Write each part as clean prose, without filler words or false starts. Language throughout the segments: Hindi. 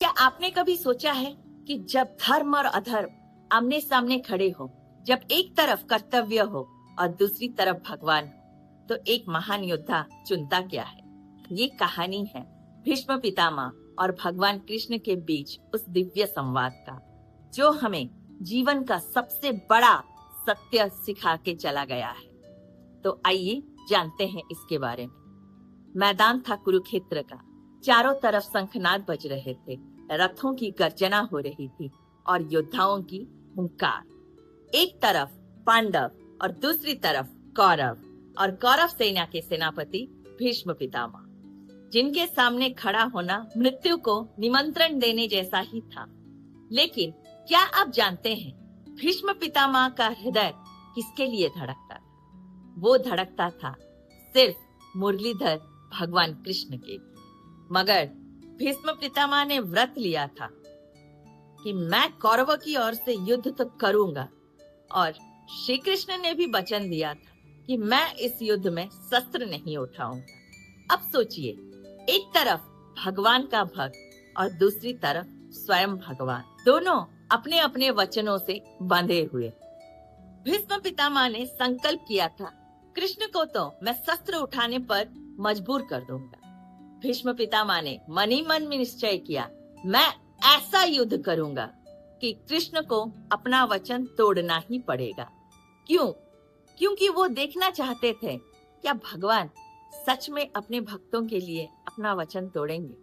क्या आपने कभी सोचा है कि जब धर्म और अधर्म आमने सामने खड़े हो, जब एक तरफ कर्तव्य हो और दूसरी तरफ भगवान हो, तो एक महान योद्धा चुनता क्या है? ये कहानी है भीष्म पितामह और भगवान कृष्ण के बीच उस दिव्य संवाद का, जो हमें जीवन का सबसे बड़ा सत्य सिखा के चला गया है। तो आइए जानते हैं इसके बारे में। मैदान था कुरुक्षेत्र का। चारों तरफ शंखनाद बज रहे थे, रथों की गर्जना हो रही थी और योद्धाओं की हुंकार। एक तरफ पांडव और दूसरी तरफ कौरव, और कौरव सेना के सेनापति भीष्म पितामह, जिनके सामने खड़ा होना मृत्यु को निमंत्रण देने जैसा ही था। लेकिन क्या आप जानते हैं भीष्म पितामह का हृदय किसके लिए धड़कता था? वो धड़कता था सिर्फ मुरलीधर भगवान कृष्ण के। मगर भीष्म पितामह ने व्रत लिया था कि मैं कौरवों की ओर से युद्ध तो करूंगा, और श्री कृष्ण ने भी वचन दिया था कि मैं इस युद्ध में शस्त्र नहीं उठाऊंगा। अब सोचिए, एक तरफ भगवान का भक्त और दूसरी तरफ स्वयं भगवान, दोनों अपने अपने वचनों से बंधे हुए। भीष्म पितामह ने संकल्प किया था, कृष्ण को तो मैं शस्त्र उठाने पर मजबूर कर दूंगा। भीष्म पितामह ने मन ही मन में निश्चय किया, मैं ऐसा युद्ध करूंगा कि कृष्ण को अपना वचन तोड़ना ही पड़ेगा। क्यों? क्योंकि वो देखना चाहते थे क्या भगवान सच में अपने भक्तों के लिए अपना वचन तोड़ेंगे।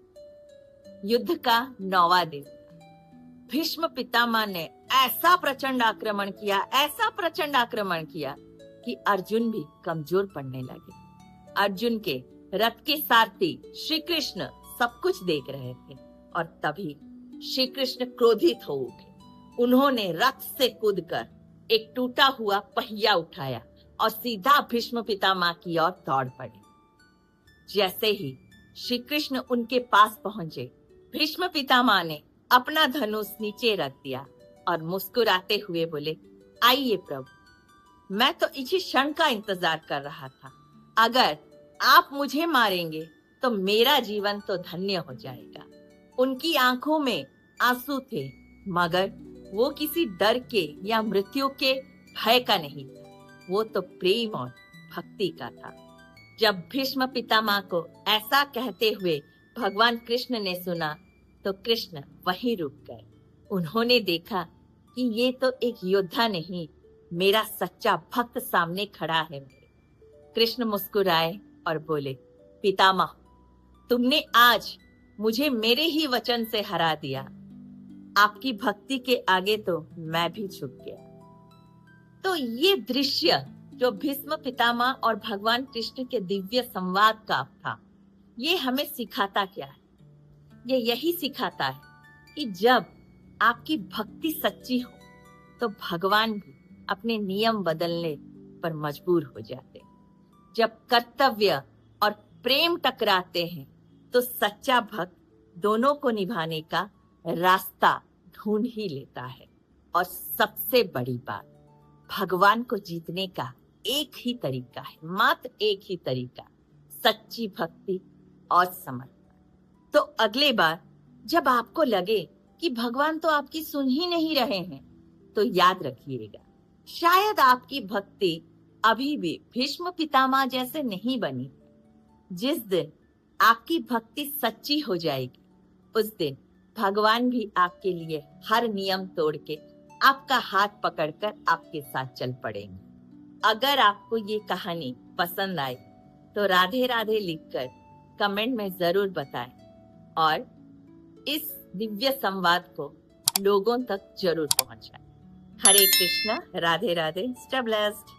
युद्ध का 9वां दिन, भीष्म पितामह ने ऐसा प्रचंड आक्रमण किया कि अर्जुन भी कमजोर पड़ने लगे। अर्जुन के रथ के सारथी श्री कृष्ण सब कुछ देख रहे थे, और तभी श्री कृष्ण क्रोधित हो उठे। उन्होंने रथ से कूदकर एक टूटा हुआ पहिया उठाया और सीधा भीष्म पितामह की ओर दौड़ पड़े। जैसे ही श्री कृष्ण उनके पास पहुंचे, भीष्म पितामह ने अपना धनुष नीचे रख दिया और मुस्कुराते हुए बोले, आइए प्रभु, मैं तो इसी क्षण का इंतजार कर रहा था। अगर आप मुझे मारेंगे तो मेरा जीवन तो धन्य हो जाएगा। उनकी आंखों में आंसू थे, मगर वो किसी डर के या मृत्यु के भय का नहीं था। वो तो प्रेम और भक्ति का था। जब भीष्म पितामह को ऐसा कहते हुए भगवान कृष्ण ने सुना, तो कृष्ण वहीं रुक गए। उन्होंने देखा कि ये तो एक योद्धा नहीं, मेरा सच्चा भक्त सामने खड़ा है। कृष्ण मुस्कुराए और बोले, पितामह, तुमने आज मुझे मेरे ही वचन से हरा दिया। आपकी भक्ति के आगे तो मैं भी झुक गया। तो ये दृश्य जो भीष्म पितामह और भगवान कृष्ण के दिव्य संवाद का था, ये हमें सिखाता क्या है? ये यही सिखाता है कि जब आपकी भक्ति सच्ची हो तो भगवान भी अपने नियम बदलने पर मजबूर हो जाते हैं। जब कर्तव्य और प्रेम टकराते हैं तो सच्चा भक्त दोनों को निभाने का रास्ता ढूंढ ही लेता है। और सबसे बड़ी बात, भगवान को जीतने का एक ही तरीका है, मात्र एक ही तरीका, सच्ची भक्ति और समर्पण। तो अगले बार जब आपको लगे कि भगवान तो आपकी सुन ही नहीं रहे हैं, तो याद रखिएगा, शायद आपकी भक्ति अभी भी भीष्म पितामह जैसे नहीं बनी। जिस दिन आपकी भक्ति सच्ची हो जाएगी, उस दिन भगवान भी आपके लिए हर नियम तोड़ के आपका हाथ पकड़कर आपके साथ चल पड़ेंगे। अगर आपको ये कहानी पसंद आई तो राधे राधे लिखकर कमेंट में जरूर बताएं, और इस दिव्य संवाद को लोगों तक जरूर पहुंचाएं। हरे कृष्णा, राधे राधे, स्टे ब्लेस्ड।